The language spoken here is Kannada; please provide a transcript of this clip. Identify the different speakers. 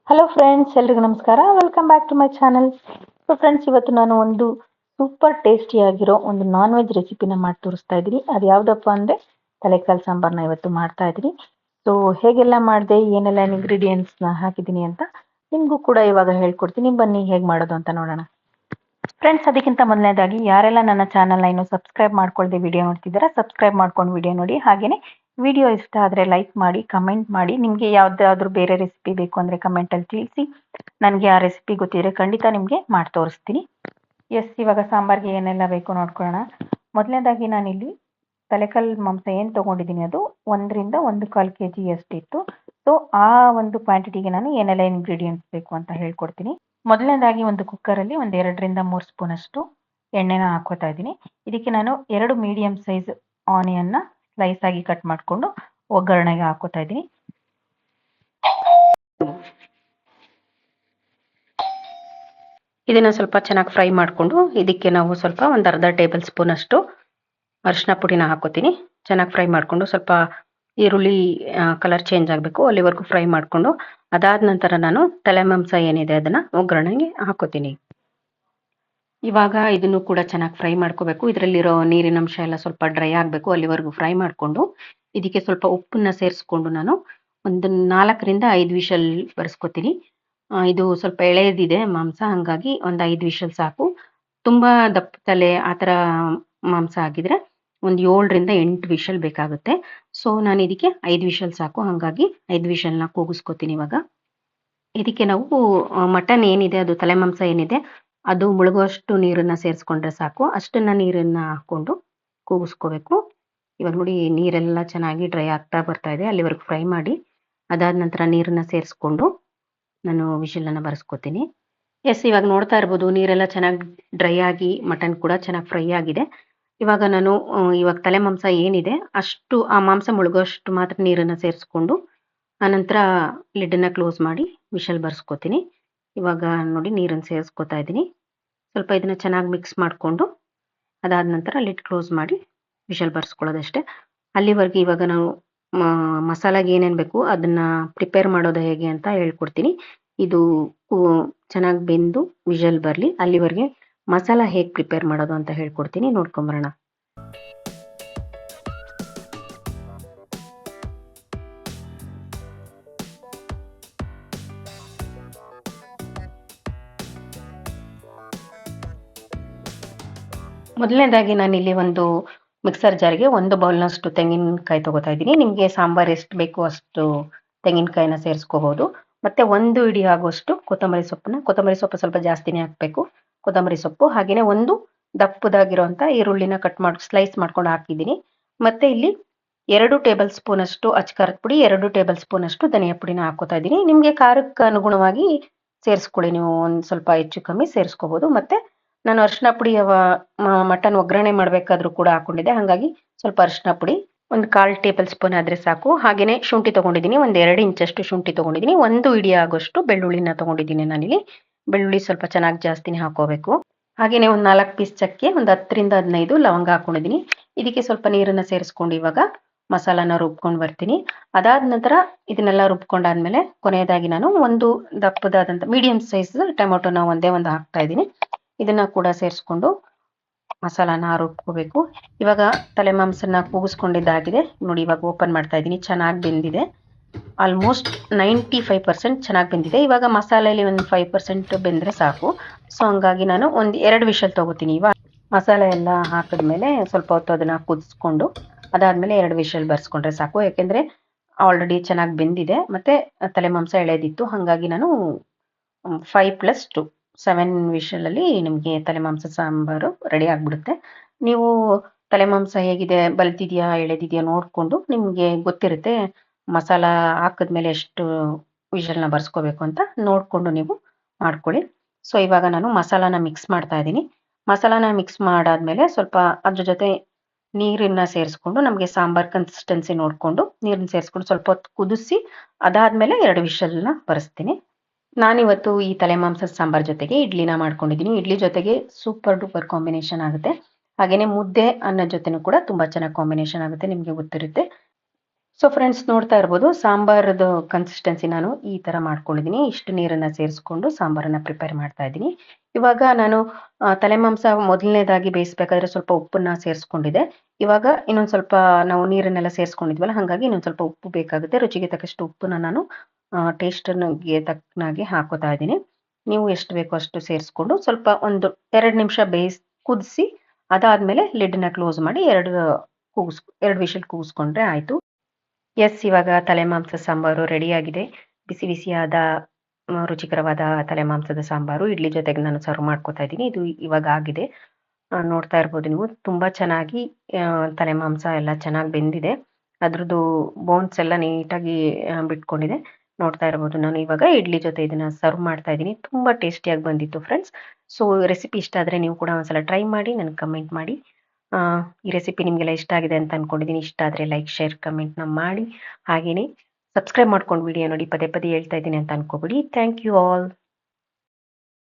Speaker 1: ಹಲೋ ಫ್ರೆಂಡ್ಸ್, ಎಲ್ರಿಗೂ ನಮಸ್ಕಾರ. Welcome back to my channel. So friends, ಇವತ್ತು ನಾನು ಒಂದು ಸೂಪರ್ ಟೇಸ್ಟಿಯಾಗಿರೋ ಒಂದು ನಾನ್ ವೆಜ್ ರೆಸಿಪಿನ ಮಾಡಿ ತೋರಿಸ್ತಾ ಇದ್ದೀನಿ. ಅದು ಯಾವುದಪ್ಪ ಅಂದರೆ ತಲೆಕಾಲು ಸಾಂಬಾರನ್ನ ಇವತ್ತು ಮಾಡ್ತಾ ಇದ್ದೀನಿ. ಸೊ ಹೇಗೆಲ್ಲ ಮಾಡಿದೆ, ಏನೆಲ್ಲ ಇಂಗ್ರೀಡಿಯೆಂಟ್ಸ್ನ ಹಾಕಿದ್ದೀನಿ ಅಂತ ನಿಮಗೂ ಕೂಡ ಇವಾಗ ಹೇಳ್ಕೊಡ್ತೀನಿ. ಬನ್ನಿ ಹೇಗೆ ಮಾಡೋದು ಅಂತ ನೋಡೋಣ. ಫ್ರೆಂಡ್ಸ್, ಅದಕ್ಕಿಂತ ಮೊದಲನೇದಾಗಿ ಯಾರೆಲ್ಲ ನನ್ನ ಚಾನಲ್ನ ಇನ್ನೂ ಸಬ್ಸ್ಕ್ರೈಬ್ ಮಾಡ್ಕೊಳ್ಳದೆ ವಿಡಿಯೋ ನೋಡ್ತಿದ್ದೀರಾ, ಸಬ್ಸ್ಕ್ರೈಬ್ ಮಾಡ್ಕೊಂಡು ವಿಡಿಯೋ ನೋಡಿ. ಹಾಗೆಯೇ ವಿಡಿಯೋ ಇಷ್ಟ ಆದರೆ ಲೈಕ್ ಮಾಡಿ, ಕಮೆಂಟ್ ಮಾಡಿ. ನಿಮಗೆ ಯಾವುದಾದ್ರೂ ಬೇರೆ ರೆಸಿಪಿ ಬೇಕು ಅಂದರೆ ಕಮೆಂಟಲ್ಲಿ ತಿಳಿಸಿ. ನನಗೆ ಆ ರೆಸಿಪಿ ಗೊತ್ತಿದ್ರೆ ಖಂಡಿತ ನಿಮಗೆ ಮಾಡಿ ತೋರಿಸ್ತೀನಿ. ಇವಾಗ ಸಾಂಬಾರಿಗೆ ಏನೆಲ್ಲ ಬೇಕು ನೋಡ್ಕೊಳ್ಳೋಣ. ಮೊದಲನೇದಾಗಿ ನಾನಿಲ್ಲಿ ತಲೆಕಾಲು ಮಾಂಸ ಏನು ತೊಗೊಂಡಿದ್ದೀನಿ ಅದು 1-1.25 kg ಅಷ್ಟಿತ್ತು. ಸೊ ಆ ಒಂದು ಕ್ವಾಂಟಿಟಿಗೆ ನಾನು ಏನೆಲ್ಲ ಇಂಗ್ರೀಡಿಯೆಂಟ್ಸ್ ಬೇಕು ಅಂತ ಹೇಳ್ಕೊಡ್ತೀನಿ. ಮೊದಲನೇದಾಗಿ ಒಂದು ಕುಕ್ಕರಲ್ಲಿ 2-3 ಸ್ಪೂನ್ ಅಷ್ಟು ಎಣ್ಣೆನ ಹಾಕೋತಾ ಇದ್ದೀನಿ. ಇದಕ್ಕೆ ನಾನು 2 ಮೀಡಿಯಂ ಸೈಜ್ ಆನಿಯನ್ನ ಸ್ಲೈಸ್ ಆಗಿ ಕಟ್ ಮಾಡಿಕೊಂಡು ಒಗ್ಗರಣೆಗೆ ಹಾಕೋತಾ ಇದ್ದೀನಿ. ಇದನ್ನು ಸ್ವಲ್ಪ ಚೆನ್ನಾಗಿ ಫ್ರೈ ಮಾಡಿಕೊಂಡು ಇದಕ್ಕೆ ನಾವು ಸ್ವಲ್ಪ ಒಂದು ಅರ್ಧ ಟೇಬಲ್ ಸ್ಪೂನ್ ಅಷ್ಟು ಅರಿಶಿನ ಪುಡಿನ ಹಾಕೋತೀನಿ. ಚೆನ್ನಾಗಿ ಫ್ರೈ ಮಾಡಿಕೊಂಡು ಸ್ವಲ್ಪ ಈರುಳ್ಳಿ ಕಲರ್ ಚೇಂಜ್ ಆಗಬೇಕು ಅಲ್ಲಿವರೆಗೂ ಫ್ರೈ ಮಾಡಿಕೊಂಡು ಅದಾದ ನಂತರ ನಾನು ತಲೆ ಮಾಂಸ ಏನಿದೆ ಅದನ್ನು ಒಗ್ಗರಣೆಗೆ ಹಾಕೋತೀನಿ. ಇವಾಗ ಇದನ್ನು ಕೂಡ ಚೆನ್ನಾಗಿ ಫ್ರೈ ಮಾಡ್ಕೋಬೇಕು. ಇದರಲ್ಲಿರೋ ನೀರಿನ ಅಂಶ ಎಲ್ಲ ಸ್ವಲ್ಪ ಡ್ರೈ ಆಗಬೇಕು ಅಲ್ಲಿವರೆಗೂ ಫ್ರೈ ಮಾಡಿಕೊಂಡು ಇದಕ್ಕೆ ಸ್ವಲ್ಪ ಉಪ್ಪನ್ನ ಸೇರಿಸ್ಕೊಂಡು ನಾನು ಒಂದು 4-5 ವಿಷಲ್ ಬರೆಸ್ಕೊತೀನಿ. ಇದು ಸ್ವಲ್ಪ ಎಳೆದಿದೆ ಮಾಂಸ, ಹಾಗಾಗಿ ಒಂದು 5 ವಿಷಲ್ ಸಾಕು. ತುಂಬ ದಪ್ಪ ತಲೆ ಆ ಥರ ಮಾಂಸ ಆಗಿದ್ರೆ ಒಂದು 7-8 ವಿಷಲ್ ಬೇಕಾಗುತ್ತೆ. ಸೊ ನಾನು ಇದಕ್ಕೆ 5 ವಿಷಲ್ ಸಾಕು, ಹಾಗಾಗಿ 5 ವಿಷಲ್ನ ಕೂಗಿಸ್ಕೊತೀನಿ. ಇವಾಗ ಇದಕ್ಕೆ ನಾವು ಮಟನ್ ಏನಿದೆ, ಅದು ತಲೆ ಮಾಂಸ ಏನಿದೆ ಅದು ಮುಳುಗುವಷ್ಟು ನೀರನ್ನು ಸೇರಿಸ್ಕೊಂಡ್ರೆ ಸಾಕು. ಅಷ್ಟನ್ನು ನೀರನ್ನು ಹಾಕ್ಕೊಂಡು ಕೂಗಿಸ್ಕೋಬೇಕು. ಇವಾಗ ನೋಡಿ ನೀರೆಲ್ಲ ಚೆನ್ನಾಗಿ ಡ್ರೈ ಆಗ್ತಾ ಬರ್ತಾ ಇದೆ, ಅಲ್ಲಿವರೆಗೂ ಫ್ರೈ ಮಾಡಿ ಅದಾದ ನಂತರ ನೀರನ್ನು ಸೇರಿಸ್ಕೊಂಡು ನಾನು ವಿಷಲನ್ನು ಬರೆಸ್ಕೊತೀನಿ. ಇವಾಗ ನೋಡ್ತಾ ಇರ್ಬೋದು ನೀರೆಲ್ಲ ಚೆನ್ನಾಗಿ ಡ್ರೈ ಆಗಿ ಮಟನ್ ಕೂಡ ಚೆನ್ನಾಗಿ ಫ್ರೈ ಆಗಿದೆ. ಇವಾಗ ನಾನು ಇವಾಗ ತಲೆ ಮಾಂಸ ಏನಿದೆ ಅಷ್ಟು ಆ ಮಾಂಸ ಮುಳುಗೋಷ್ಟು ಮಾತ್ರ ನೀರನ್ನು ಸೇರಿಸ್ಕೊಂಡು ಆನಂತರ ಲಿಡ್ಡನ್ನು ಕ್ಲೋಸ್ ಮಾಡಿ ವಿಷಲ್ ಬರ್ಸ್ಕೊತೀನಿ. ಇವಾಗ ನೋಡಿ ನೀರನ್ನು ಸೇರಿಸ್ಕೊತಾ ಇದ್ದೀನಿ. ಸ್ವಲ್ಪ ಇದನ್ನು ಚೆನ್ನಾಗಿ ಮಿಕ್ಸ್ ಮಾಡಿಕೊಂಡು ಅದಾದ ನಂತರ ಲಿಡ್ ಕ್ಲೋಸ್ ಮಾಡಿ ವಿಷಲ್ ಬರ್ಸ್ಕೊಳ್ಳೋದಷ್ಟೇ. ಅಲ್ಲಿವರೆಗೆ ಇವಾಗ ನಾವು ಮಸಾಲಾಗೆ ಏನೇನು ಬೇಕು ಅದನ್ನು ಪ್ರಿಪೇರ್ ಮಾಡೋದು ಹೇಗೆ ಅಂತ ಹೇಳ್ಕೊಡ್ತೀನಿ. ಇದು ಚೆನ್ನಾಗಿ ಬೆಂದು ವಿಷಲ್ ಬರಲಿ ಅಲ್ಲಿವರೆಗೆ ಮಸಾಲ ಹೇಗೆ ಪ್ರಿಪೇರ್ ಮಾಡೋದು ಅಂತ ಹೇಳ್ಕೊಡ್ತೀನಿ, ನೋಡ್ಕೊಂಬರೋಣ. ಮೊದಲನೇದಾಗಿ ನಾನಿಲ್ಲಿ ಒಂದು ಮಿಕ್ಸರ್ ಜಾರಿಗೆ 1 ಬೌಲ್ನಷ್ಟು ತೆಂಗಿನಕಾಯಿ ತೊಗೋತಾ ಇದ್ದೀನಿ. ನಿಮಗೆ ಸಾಂಬಾರು ಎಷ್ಟು ಬೇಕು ಅಷ್ಟು ತೆಂಗಿನಕಾಯಿನ ಸೇರಿಸ್ಕೋಬೋದು. ಮತ್ತು 1 ಹಿಡಿ ಆಗುವಷ್ಟು ಕೊತ್ತಂಬರಿ ಸೊಪ್ಪು ಸ್ವಲ್ಪ ಜಾಸ್ತಿನೇ ಹಾಕಬೇಕು. ಕೊತ್ತಂಬರಿ ಸೊಪ್ಪು ಹಾಗೆಯೇ ಒಂದು ದಪ್ಪದಾಗಿರೋಂಥ ಈರುಳ್ಳಿನ ಕಟ್ ಮಾಡಿ ಸ್ಲೈಸ್ ಮಾಡ್ಕೊಂಡು ಹಾಕಿದ್ದೀನಿ. ಮತ್ತು ಇಲ್ಲಿ 2 ಟೇಬಲ್ ಸ್ಪೂನ್ ಅಷ್ಟು ಅಚ್ಕಾರದ ಪುಡಿ, 2 ಟೇಬಲ್ ಸ್ಪೂನ್ ಅಷ್ಟು ಧನಿಯಾ ಪುಡಿನ ಹಾಕೋತಾ ಇದ್ದೀನಿ. ನಿಮಗೆ ಖಾರಕ್ಕೆ ಅನುಗುಣವಾಗಿ ಸೇರಿಸ್ಕೊಳ್ಳಿ, ನೀವು ಒಂದು ಸ್ವಲ್ಪ ಹೆಚ್ಚು ಕಮ್ಮಿ ಸೇರಿಸ್ಕೋಬೋದು. ಮತ್ತು ನಾನು ಅರಿಶಿನ ಪುಡಿ ಮಟನ್ ಒಗ್ಗರಣೆ ಮಾಡಬೇಕಾದ್ರೂ ಕೂಡ ಹಾಕೊಂಡಿದ್ದೆ, ಹಾಗಾಗಿ ಸ್ವಲ್ಪ ಅರಿಶಿನ ಪುಡಿ 1/4 ಟೇಬಲ್ ಸ್ಪೂನ್ ಆದರೆ ಸಾಕು. ಹಾಗೆಯೇ ಶುಂಠಿ ತೊಗೊಂಡಿದ್ದೀನಿ, 2 ಇಂಚಷ್ಟು ಶುಂಠಿ ತೊಗೊಂಡಿದ್ದೀನಿ. 1 ಹಿಡಿ ಆಗೋಷ್ಟು ಬೆಳ್ಳುಳ್ಳಿನ ತೊಗೊಂಡಿದ್ದೀನಿ ನಾನಿಲ್ಲಿ. ಬೆಳ್ಳುಳ್ಳಿ ಸ್ವಲ್ಪ ಚೆನ್ನಾಗಿ ಜಾಸ್ತಿನೇ ಹಾಕೋಬೇಕು. ಹಾಗೆಯೇ ಒಂದು 4 ಪೀಸ್ ಚಕ್ಕೆ, ಒಂದು 10-15 ಲವಂಗ ಹಾಕೊಂಡಿದ್ದೀನಿ. ಇದಕ್ಕೆ ಸ್ವಲ್ಪ ನೀರನ್ನು ಸೇರಿಸ್ಕೊಂಡು ಇವಾಗ ಮಸಾಲಾನ ರುಬ್ಕೊಂಡು ಬರ್ತೀನಿ. ಅದಾದ ನಂತರ ಇದನ್ನೆಲ್ಲ ರುಬ್ಕೊಂಡಾದ್ಮೇಲೆ ಕೊನೆಯದಾಗಿ ನಾನು ಒಂದು ದಪ್ಪದಾದಂಥ ಮೀಡಿಯಂ ಸೈಜ್ ಟೊಮೊಟೊನ ಒಂದೇ ಒಂದು ಹಾಕ್ತಾ ಇದ್ದೀನಿ. ಇದನ್ನ ಕೂಡ ಸೇರಿಸ್ಕೊಂಡು ಮಸಾಲಾನ ರುಬ್ಕೋಬೇಕು. ಇವಾಗ ತಲೆ ಮಾಂಸನ ಕೂಗಿಸ್ಕೊಂಡಿದ್ದಾಗಿದೆ ನೋಡಿ. ಇವಾಗ ಓಪನ್ ಮಾಡ್ತಾ ಇದ್ದೀನಿ, ಚೆನ್ನಾಗಿ ಬೆಂದಿದೆ. ಆಲ್ಮೋಸ್ಟ್ 95% ಚೆನ್ನಾಗಿ ಬೆಂದಿದೆ. ಇವಾಗ ಮಸಾಲೆಯಲ್ಲಿ ಒಂದು 5% ಬೆಂದರೆ ಸಾಕು. ಸೊ ಹಂಗಾಗಿ ನಾನು ಒಂದು 2 ವಿಷಲ್ ತೊಗೋತೀನಿ. ಇವಾಗ ಮಸಾಲೆ ಎಲ್ಲ ಹಾಕಿದ್ಮೇಲೆ ಸ್ವಲ್ಪ ಹೊತ್ತು ಅದನ್ನು ಕುದಿಸ್ಕೊಂಡು ಅದಾದಮೇಲೆ 2 ವಿಷಲ್ ಬರ್ಸ್ಕೊಂಡ್ರೆ ಸಾಕು. ಯಾಕೆಂದರೆ ಆಲ್ರೆಡಿ ಚೆನ್ನಾಗಿ ಬೆಂದಿದೆ ಮತ್ತು ತಲೆ ಮಾಂಸ ಎಳೆದಿತ್ತು, ಹಾಗಾಗಿ ನಾನು 5+2 7 ವಿಷಲಲ್ಲಿ ನಿಮಗೆ ತಲೆ ಮಾಂಸ ಸಾಂಬಾರು ರೆಡಿ ಆಗಿಬಿಡುತ್ತೆ. ನೀವು ತಲೆ ಮಾಂಸ ಹೇಗಿದೆ, ಬಲ್ತಿದೆಯಾ ಎಳೆದಿದೆಯಾ ನೋಡಿಕೊಂಡು ನಿಮಗೆ ಗೊತ್ತಿರುತ್ತೆ ಮಸಾಲ ಹಾಕಿದ್ಮೇಲೆ ಎಷ್ಟು ವಿಷಲ್ನ ಬರ್ಸ್ಕೋಬೇಕು ಅಂತ ನೋಡಿಕೊಂಡು ನೀವು ಮಾಡ್ಕೊಳ್ಳಿ. ಸೊ ಇವಾಗ ನಾನು ಮಸಾಲಾನ ಮಿಕ್ಸ್ ಮಾಡ್ತಾ ಇದ್ದೀನಿ. ಮಸಾಲಾನ ಮಿಕ್ಸ್ ಮಾಡಾದ್ಮೇಲೆ ಸ್ವಲ್ಪ ಅದ್ರ ಜೊತೆ ನೀರನ್ನು ಸೇರಿಸ್ಕೊಂಡು ನಮಗೆ ಸಾಂಬಾರು ಕನ್ಸಿಸ್ಟೆನ್ಸಿ ನೋಡಿಕೊಂಡು ನೀರನ್ನು ಸೇರಿಸ್ಕೊಂಡು ಸ್ವಲ್ಪ ಹೊತ್ತು ಕುದಿಸಿ ಅದಾದಮೇಲೆ 2 ವಿಷಲ್ನ ಬರೆಸ್ತೀನಿ. ನಾನಿವತ್ತು ಈ ತಲೆ ಮಾಂಸದ ಸಾಂಬಾರು ಜೊತೆಗೆ ಇಡ್ಲಿನ ಮಾಡ್ಕೊಂಡಿದ್ದೀನಿ. ಇಡ್ಲಿ ಜೊತೆಗೆ ಸೂಪರ್ ಡೂಪರ್ ಕಾಂಬಿನೇಷನ್ ಆಗುತ್ತೆ. ಹಾಗೆಯೇ ಮುದ್ದೆ ಅನ್ನೋ ಜೊತೆನೂ ಕೂಡ ತುಂಬ ಚೆನ್ನಾಗಿ ಕಾಂಬಿನೇಷನ್ ಆಗುತ್ತೆ, ನಿಮಗೆ ಗೊತ್ತಿರುತ್ತೆ. ಸೊ ಫ್ರೆಂಡ್ಸ್ ನೋಡ್ತಾ ಇರ್ಬೋದು ಸಾಂಬಾರದು ಕನ್ಸಿಸ್ಟೆನ್ಸಿ ನಾನು ಈ ಥರ ಮಾಡ್ಕೊಂಡಿದ್ದೀನಿ. ಇಷ್ಟು ನೀರನ್ನು ಸೇರಿಸ್ಕೊಂಡು ಸಾಂಬಾರನ್ನು ಪ್ರಿಪೇರ್ ಮಾಡ್ತಾ ಇದ್ದೀನಿ. ಇವಾಗ ನಾನು ತಲೆ ಮಾಂಸ ಮೊದಲನೇದಾಗಿ ಬೇಯಿಸಬೇಕಾದ್ರೆ ಸ್ವಲ್ಪ ಉಪ್ಪನ್ನ ಸೇರಿಸ್ಕೊಂಡಿದ್ದೆ. ಇವಾಗ ಇನ್ನೊಂದು ಸ್ವಲ್ಪ ನಾವು ನೀರನ್ನೆಲ್ಲ ಸೇರಿಸ್ಕೊಂಡಿದ್ವಲ್ಲ, ಹಾಗಾಗಿ ಇನ್ನೊಂದು ಸ್ವಲ್ಪ ಉಪ್ಪು ಬೇಕಾಗುತ್ತೆ. ರುಚಿಗೆ ತಕ್ಕಷ್ಟು ಉಪ್ಪನ್ನ ನಾನು ಟೇಸ್ಟ್ಗೆ ತಕ್ಕನಾಗಿ ಹಾಕೋತಾ ಇದ್ದೀನಿ. ನೀವು ಎಷ್ಟು ಬೇಕೋ ಅಷ್ಟು ಸೇರಿಸ್ಕೊಂಡು ಸ್ವಲ್ಪ ಒಂದು 2 ನಿಮಿಷ ಕುದಿಸಿ ಅದಾದಮೇಲೆ ಲಿಡ್ಡನ್ನ ಕ್ಲೋಸ್ ಮಾಡಿ 2 ವಿಷಲ್ ಕೂಗಿಸ್ಕೊಂಡ್ರೆ ಆಯಿತು. ಎಸ್, ಇವಾಗ ತಲೆ ಮಾಂಸ ಸಾಂಬಾರು ರೆಡಿಯಾಗಿದೆ. ಬಿಸಿ ಬಿಸಿಯಾದ ರುಚಿಕರವಾದ ತಲೆ ಮಾಂಸದ ಸಾಂಬಾರು ಇಡ್ಲಿ ಜೊತೆಗೆ ನಾನು ಸರ್ವ್ ಮಾಡ್ಕೊತಾ ಇದ್ದೀನಿ. ಇದು ಇವಾಗ ಆಗಿದೆ. ನೋಡ್ತಾ ಇರ್ಬೋದು ನೀವು, ತುಂಬ ಚೆನ್ನಾಗಿ ತಲೆ ಮಾಂಸ ಎಲ್ಲ ಚೆನ್ನಾಗಿ ಬೆಂದಿದೆ. ಅದ್ರದ್ದು ಬೋನ್ಸ್ ಎಲ್ಲ ನೀಟಾಗಿ ಬಿಟ್ಕೊಂಡಿದೆ. ನೋಡ್ತಾ ಇರ್ಬೋದು, ನಾನು ಇವಾಗ ಇಡ್ಲಿ ಜೊತೆ ಇದನ್ನ ಸರ್ವ್ ಮಾಡ್ತಾ ಇದ್ದೀನಿ. ತುಂಬ ಟೇಸ್ಟಿಯಾಗಿ ಬಂದಿತ್ತು ಫ್ರೆಂಡ್ಸ್. ಸೊ ರೆಸಿಪಿ ಇಷ್ಟ ಆದರೆ ನೀವು ಕೂಡ ಒಂದ್ಸಲ ಟ್ರೈ ಮಾಡಿ ನನಗೆ ಕಮೆಂಟ್ ಮಾಡಿ. ಈ ರೆಸಿಪಿ ನಿಮಗೆಲ್ಲ ಇಷ್ಟ ಆಗಿದೆ ಅಂತ ಅಂದ್ಕೊಂಡಿದ್ದೀನಿ. ಇಷ್ಟ ಆದರೆ ಲೈಕ್, ಶೇರ್, ಕಮೆಂಟ್ನ ಮಾಡಿ. ಹಾಗೆಯೇ ಸಬ್ಸ್ಕ್ರೈಬ್ ಮಾಡ್ಕೊಂಡು ವಿಡಿಯೋ ನೋಡಿ. ಪದೇ ಪದೇ ಹೇಳ್ತಾ ಇದ್ದೀನಿ ಅಂತ ಅನ್ಕೋಬೇಡಿ. Thank you all.